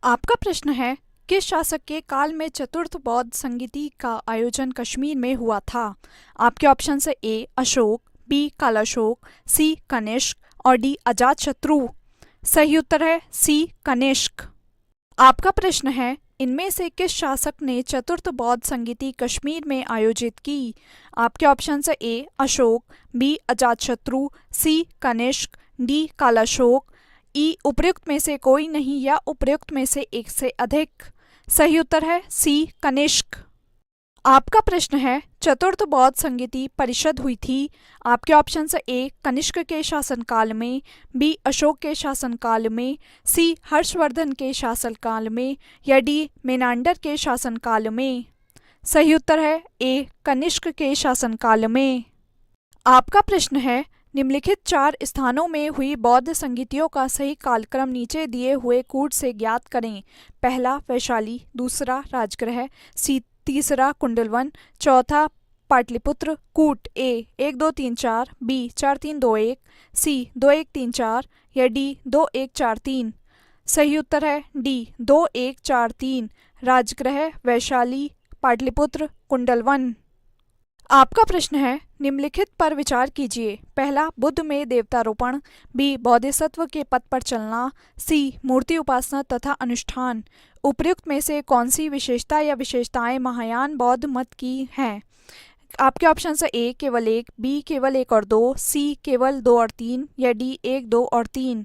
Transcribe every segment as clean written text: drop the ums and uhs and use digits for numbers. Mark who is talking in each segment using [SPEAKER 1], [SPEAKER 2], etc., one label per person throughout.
[SPEAKER 1] आपका प्रश्न है, किस शासक के काल में चतुर्थ बौद्ध संगीति का आयोजन कश्मीर में हुआ था। आपके ऑप्शन है ए अशोक, बी कालाशोक, सी कनिष्क और डी अजातशत्रु। सही उत्तर है सी कनिष्क। आपका प्रश्न है, इनमें से किस शासक ने चतुर्थ बौद्ध संगीति कश्मीर में आयोजित की। आपके ऑप्शन है ए अशोक, बी अजातशत्रु, सी कनिष्क, डी कालाशोक, ई उपर्युक्त में से कोई नहीं या उपर्युक्त में से एक से अधिक। सही उत्तर है सी कनिष्क। आपका प्रश्न है, चतुर्थ बौद्ध संगीति परिषद हुई थी। आपके ऑप्शन है ए कनिष्क के शासनकाल में, बी अशोक के शासनकाल में, सी हर्षवर्धन के शासनकाल में या डी मेनांडर के शासनकाल में। सही उत्तर है ए कनिष्क के शासनकाल में। आपका प्रश्न है, निम्नलिखित 4 स्थानों में हुई बौद्ध संगीतियों का सही कालक्रम नीचे दिए हुए कूट से ज्ञात करें। पहला वैशाली, दूसरा राजगृह, तीसरा कुंडलवन, चौथा पाटलिपुत्र। कूट ए 1 2 3 4, बी 4 3 2 1, सी 2 1 3 4 या डी 2 1 4 3। सही उत्तर है डी 2 1 4 3, राजगृह, वैशाली, पाटलिपुत्र, कुंडलवन। आपका प्रश्न है, निम्नलिखित पर विचार कीजिए। पहला बुद्ध में देवतारोपण, बी बोधिसत्व के पथ पर चलना, सी मूर्ति उपासना तथा अनुष्ठान। उपर्युक्त में से कौन सी विशेषता या विशेषताएं महायान बौद्ध मत की हैं। आपके ऑप्शन है ए केवल 1, बी केवल 1 और 2, सी केवल 2 और 3 या डी 1 2 और 3।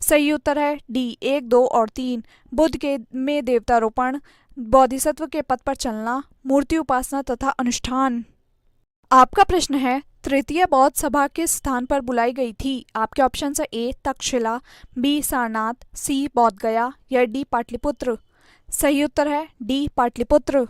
[SPEAKER 1] सही उत्तर है डी 1 2 और 3। बुद्ध के में देवतारोपण, बोधिसत्व के पथ पर चलना, मूर्ति उपासना तथा अनुष्ठान। आपका प्रश्न है, तृतीय बौद्ध सभा किस स्थान पर बुलाई गई थी। आपके ऑप्शन है ए तक्षशिला, बी सारनाथ, सी बोधगया या डी पाटलिपुत्र। सही उत्तर है डी पाटलिपुत्र।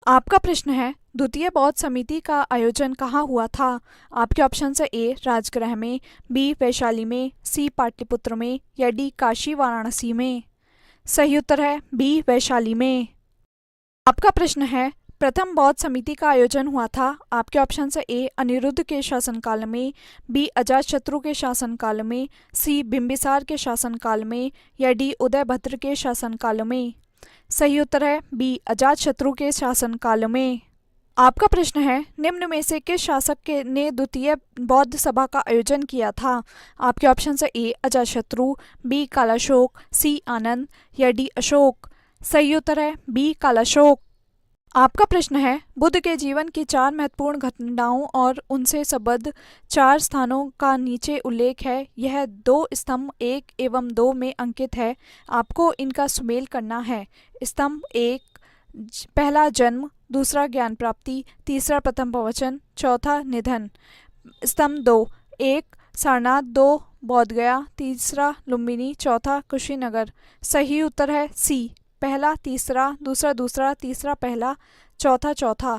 [SPEAKER 1] आपका प्रश्न है, द्वितीय बौद्ध समिति का आयोजन कहाँ हुआ था। आपके ऑप्शन है ए राजगृह में, बी वैशाली में, सी पाटलिपुत्र में या डी काशी वाराणसी में। सही उत्तर है बी वैशाली में। आपका प्रश्न है, प्रथम बौद्ध समिति का आयोजन हुआ था। आपके ऑप्शन है ए अनिरुद्ध के शासनकाल में, बी अजातशत्रु के शासनकाल में, सी बिंबिसार के शासनकाल में या डी उदयभद्र के शासनकाल में। सही उत्तर है बी अजातशत्रु के शासनकाल में। आपका प्रश्न है, निम्न में से किस शासक के ने द्वितीय बौद्ध सभा का आयोजन किया था। आपके ऑप्शन है ए अजातशत्रु, बी कालाशोक, सी आनंद या डी अशोक। सही उत्तर है बी कालाशोक। आपका प्रश्न है, बुद्ध के जीवन की 4 महत्वपूर्ण घटनाओं और उनसे संबद्ध 4 स्थानों का नीचे उल्लेख है। यह 2 स्तंभ 1 एवं 2 में अंकित है। आपको इनका सुमेल करना है। स्तंभ 1 पहला जन्म, दूसरा ज्ञान प्राप्ति, तीसरा प्रथम प्रवचन, चौथा निधन। स्तंभ 2 1 सारनाथ, 2 बोधगया, तीसरा लुम्बिनी, चौथा कुशीनगर। सही उत्तर है सी पहला तीसरा, दूसरा दूसरा, तीसरा पहला, चौथा चौथा।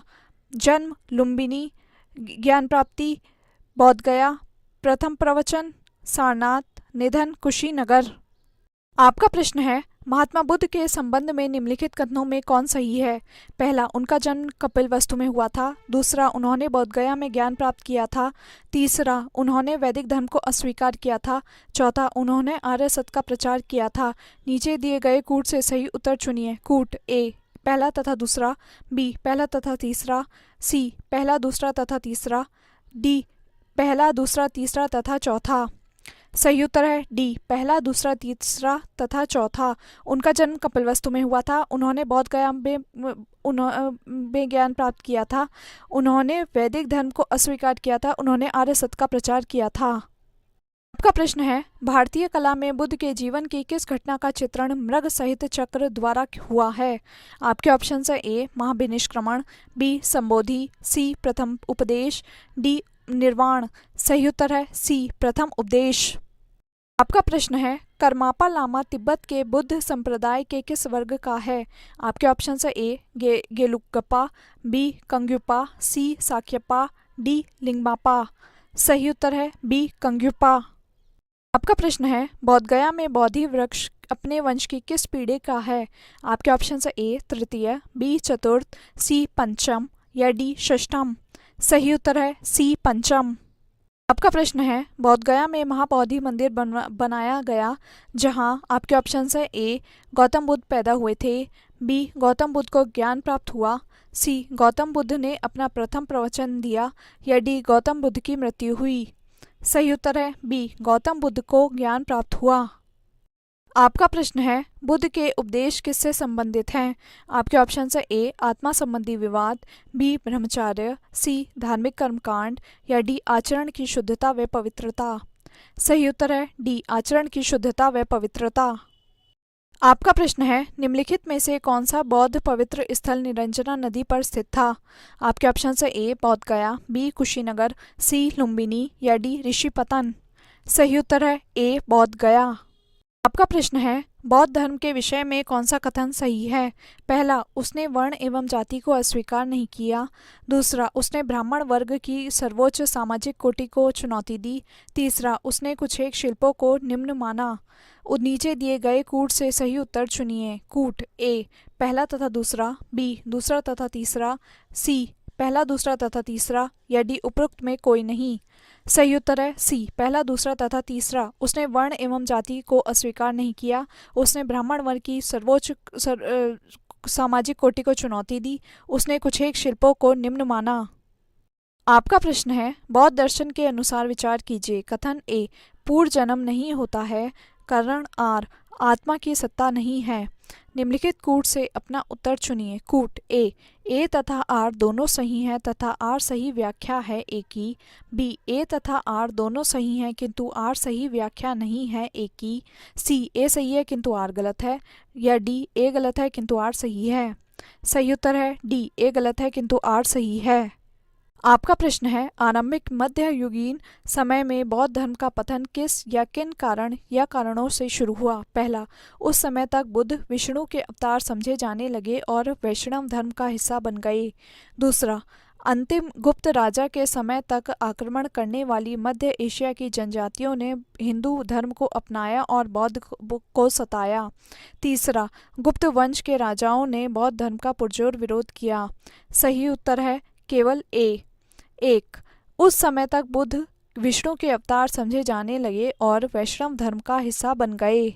[SPEAKER 1] जन्म लुम्बिनी, ज्ञान प्राप्ति बोधगया, प्रथम प्रवचन सारनाथ, निधन कुशीनगर। आपका प्रश्न है, महात्मा बुद्ध के संबंध में निम्नलिखित कथनों में कौन सही है। पहला, उनका जन्म कपिलवस्तु में हुआ था। दूसरा, उन्होंने बोधगया में ज्ञान प्राप्त किया था। तीसरा, उन्होंने वैदिक धर्म को अस्वीकार किया था। चौथा, उन्होंने आर्य सत्य का प्रचार किया था। नीचे दिए गए कूट से सही उत्तर चुनिए। कूट ए पहला तथा दूसरा, बी पहला तथा तीसरा, सी पहला दूसरा तथा तीसरा, डी पहला दूसरा तीसरा तथा चौथा। सही उत्तर है डी पहला दूसरा तीसरा तथा चौथा। उनका जन्म कपिलवस्तु में हुआ था। उन्होंने बोधगया में ज्ञान प्राप्त किया था। उन्होंने वैदिक धर्म को अस्वीकार किया था। उन्होंने आर्य सत्य का प्रचार किया था। आपका प्रश्न है, भारतीय कला में बुद्ध के जीवन की किस घटना का चित्रण मृग सहित चक्र द्वारा हुआ है। आपके ऑप्शन है ए महाभिनिष्क्रमण, बी संबोधि, सी प्रथम उपदेश, डी निर्वाण। सही उत्तर है सी प्रथम उपदेश। आपका प्रश्न है, करमापा लामा तिब्बत के बुद्ध संप्रदाय के किस वर्ग का है। आपके ऑप्शन है ए गेलुक्पा, बी कंग्युपा, सी साक्यपा, डी लिंगमापा। सही उत्तर है बी कंग्युपा। आपका प्रश्न है, बोधगया में बोधि वृक्ष अपने वंश की किस पीढ़ी का है। आपके ऑप्शन है ए तृतीय, बी चतुर्थ, सी पंचम या डी षष्ठम। सही उत्तर है सी पंचम। आपका प्रश्न है, बोध गया में महाबोधि मंदिर बनाया गया जहां आपके ऑप्शन है ए गौतम बुद्ध पैदा हुए थे, बी गौतम बुद्ध को ज्ञान प्राप्त हुआ, सी गौतम बुद्ध ने अपना प्रथम प्रवचन दिया, या डी गौतम बुद्ध की मृत्यु हुई। सही उत्तर है बी गौतम बुद्ध को ज्ञान प्राप्त हुआ। आपका प्रश्न है, बुद्ध के उपदेश किससे संबंधित हैं? आपके ऑप्शन है ए आत्मा संबंधी विवाद, बी ब्रह्मचर्य, सी धार्मिक कर्मकांड, या डी आचरण की शुद्धता व पवित्रता। सही उत्तर है डी आचरण की शुद्धता व पवित्रता। आपका प्रश्न है, निम्नलिखित में से कौन सा बौद्ध पवित्र स्थल निरंजना नदी पर स्थित था? आपके ऑप्शन है ए बोध गया, बी कुशीनगर, सी लुम्बिनी, या डी ऋषिपतन। सही उत्तर है ए बोध गया। आपका प्रश्न है, बौद्ध धर्म के विषय में कौन सा कथन सही है? पहला, उसने वर्ण एवं जाति को अस्वीकार नहीं किया। दूसरा, उसने ब्राह्मण वर्ग की सर्वोच्च सामाजिक कोटि को चुनौती दी। तीसरा, उसने कुछ एक शिल्पों को निम्न माना। नीचे दिए गए कूट से सही उत्तर चुनिए। कूट ए पहला तथा दूसरा, बी दूसरा तथा तीसरा, सी पहला दूसरा तथा तीसरा, या डी उपरोक्त में कोई नहीं। सही उत्तर है सी पहला दूसरा तथा तीसरा। उसने वर्ण एवं जाति को अस्वीकार नहीं किया, उसने ब्राह्मण वर्ग की सर्वोच्च सामाजिक कोटि को चुनौती दी, उसने कुछ एक शिल्पों को निम्न माना। आपका प्रश्न है, बौद्ध दर्शन के अनुसार विचार कीजिए। कथन ए पूर्व जन्म नहीं होता है, कारण आर आत्मा की सत्ता नहीं है। निम्नलिखित कूट से अपना उत्तर चुनिए। कूट ए तथा आर दोनों सही हैं तथा आर सही व्याख्या है ए की, बी ए तथा आर दोनों सही हैं किंतु आर सही व्याख्या नहीं है ए की, सी ए सही है किंतु आर गलत है, या डी ए गलत है किंतु आर सही है। सही उत्तर है डी ए गलत है किंतु आर सही है। आपका प्रश्न है, आरंभिक मध्ययुगीन समय में बौद्ध धर्म का पतन किस या किन कारण या कारणों से शुरू हुआ? पहला, उस समय तक बुद्ध विष्णु के अवतार समझे जाने लगे और वैष्णव धर्म का हिस्सा बन गए। दूसरा, अंतिम गुप्त राजा के समय तक आक्रमण करने वाली मध्य एशिया की जनजातियों ने हिंदू धर्म को अपनाया और बौद्ध को सताया। तीसरा, गुप्त वंश के राजाओं ने बौद्ध धर्म का पुरजोर विरोध किया। सही उत्तर है केवल ए। एक, उस समय तक बुद्ध विष्णु के अवतार समझे जाने लगे और वैष्णव धर्म का हिस्सा बन गए।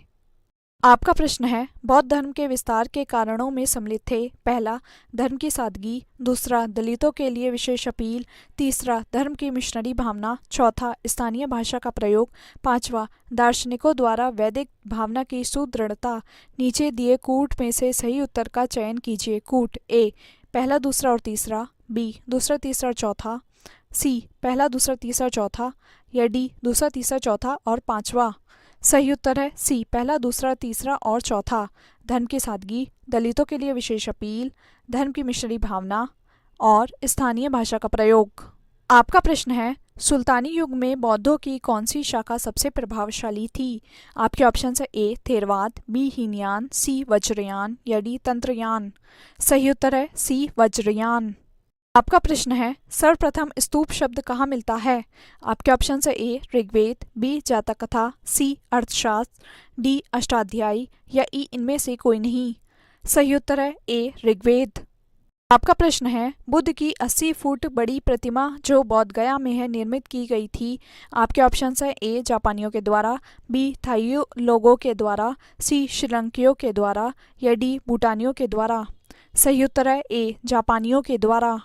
[SPEAKER 1] आपका प्रश्न है, बौद्ध धर्म के विस्तार के कारणों में सम्मिलित थे। पहला, धर्म की सादगी। दूसरा, दलितों के लिए विशेष अपील। तीसरा, धर्म की मिशनरी भावना। चौथा, स्थानीय भाषा का प्रयोग। पांचवा, दार्शनिकों द्वारा वैदिक भावना की सुदृढ़ता। नीचे दिए कूट में से सही उत्तर का चयन कीजिए। कूट ए पहला दूसरा और तीसरा, बी दूसरा तीसरा और चौथा, सी पहला दूसरा तीसरा चौथा, या डी दूसरा तीसरा चौथा और पांचवा। सही उत्तर है सी पहला दूसरा तीसरा और चौथा। धर्म की सादगी, दलितों के लिए विशेष अपील, धर्म की मिशनरी भावना और स्थानीय भाषा का प्रयोग। आपका प्रश्न है, सुल्तानी युग में बौद्धों की कौन सी शाखा सबसे प्रभावशाली थी? आपके ऑप्शन है ए थेरवाद, बी हीनयान, सी वज्रयान, या डी तंत्रयान। सही उत्तर है सी वज्रयान। आपका प्रश्न है, सर्वप्रथम स्तूप शब्द कहाँ मिलता है? आपके ऑप्शन है ए ऋग्वेद, बी जातक कथा, सी अर्थशास्त्र, डी अष्टाध्यायी, या ई इनमें से कोई नहीं। सही उत्तर है ए ऋग्वेद। आपका प्रश्न है, बुद्ध की 80 फुट बड़ी प्रतिमा जो बोध गया में है निर्मित की गई थी। आपके ऑप्शन है ए जापानियों के द्वारा, बी थाईयो लोगों के द्वारा, सी श्रीलंकियों के द्वारा, या डी भूटानियों के द्वारा। सही उत्तर है ए जापानियों के द्वारा।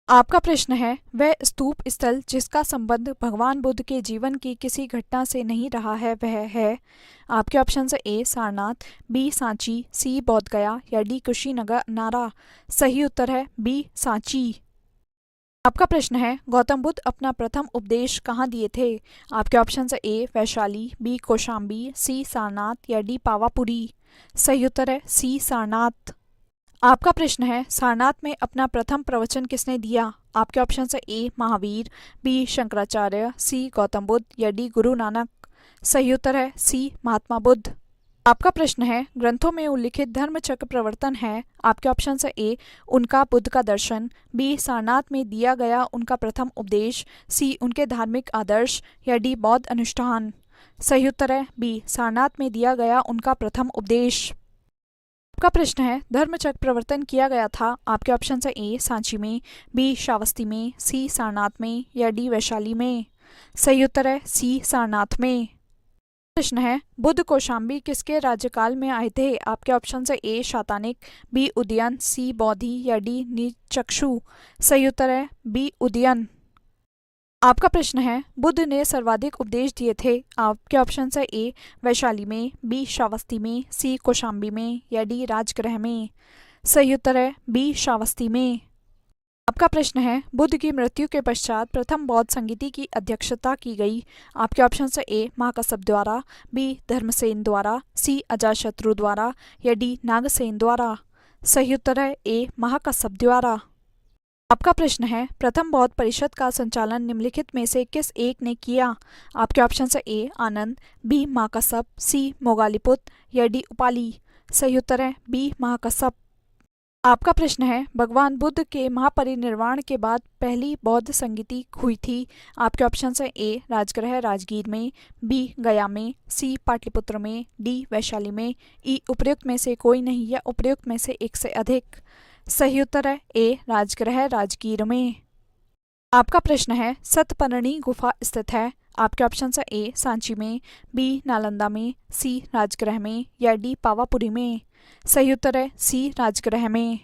[SPEAKER 1] आपका प्रश्न है, वह स्तूप स्थल जिसका संबंध भगवान बुद्ध के जीवन की किसी घटना से नहीं रहा है वह है? आपके ऑप्शन है ए सारनाथ, बी सांची, सी बोध गया, या डी कुशीनगर नारा। सही उत्तर है बी सांची। आपका प्रश्न है, गौतम बुद्ध अपना प्रथम उपदेश कहाँ दिए थे? आपके ऑप्शन है ए वैशाली, बी कौशाम्बी, सी सारनाथ, या डी पावापुरी। सही उत्तर है सी सारनाथ। आपका प्रश्न है, सारनाथ में अपना प्रथम प्रवचन किसने दिया? आपके ऑप्शन है ए महावीर, बी शंकराचार्य, सी गौतम बुद्ध, या डी गुरु नानक। सही उत्तर है सी महात्मा बुद्ध। आपका प्रश्न है, ग्रंथों में उल्लिखित धर्मचक्र प्रवर्तन है। आपके ऑप्शन है ए उनका बुद्ध का दर्शन, बी सारनाथ में दिया गया उनका प्रथम उपदेश, सी उनके धार्मिक आदर्श, या डी बौद्ध अनुष्ठान। सही उत्तर है बी सारनाथ में दिया गया उनका प्रथम उपदेश। आपका प्रश्न है, धर्मचक्र प्रवर्तन किया गया था। आपके ऑप्शन है ए सांची में, बी श्रावस्ती में, सी सारनाथ में, या डी वैशाली में। सही उत्तर है सी सारनाथ में। प्रश्न है बुद्ध कौशाम्बी किसके राज्यकाल में आए थे? आपके ऑप्शन है ए शातानिक, बी उदयन, सी बौद्धि या डी नीचक्षु। सही उत्तर है बी उदयन। आपका प्रश्न है बुद्ध ने सर्वाधिक उपदेश दिए थे? आपके ऑप्शन है ए वैशाली में, बी श्रावस्ती में, सी कौशाम्बी में या डी राजगृह में। सही उत्तर है बी श्रावस्ती में। आपका प्रश्न है बुद्ध की मृत्यु के पश्चात प्रथम बौद्ध संगीति की अध्यक्षता की गई? आपके ऑप्शन है ए महाकश्यप द्वारा, बी धर्मसेन द्वारा, सी अजातशत्रु द्वारा या डी नागसेन द्वारा। सही उत्तर है ए महाकश्यप द्वारा। आपका प्रश्न है प्रथम बौद्ध परिषद का संचालन निम्नलिखित में से किस एक ने किया? आपके ऑप्शन है ए आनंद, बी महाकश्यप, सी मोगालीपुत्र या डी उपाली। सही उत्तर है बी महाकश्यप। आपका प्रश्न है भगवान बुद्ध के महापरिनिर्वाण के बाद पहली बौद्ध संगीति हुई थी? आपके ऑप्शन है ए राजगृह राजगीर में, बी गया में, सी पाटलिपुत्र में, डी वैशाली में, ई उपर्युक्त में से कोई नहीं या उपर्युक्त में से एक से अधिक। सही उत्तर है ए राजगृह राजगीर में। आपका प्रश्न है सतपर्णी गुफा स्थित है? आपके ऑप्शन है ए सांची में, बी नालंदा में, सी राजगृह में या डी पावापुरी में। सही उत्तर है सी राजगृह में।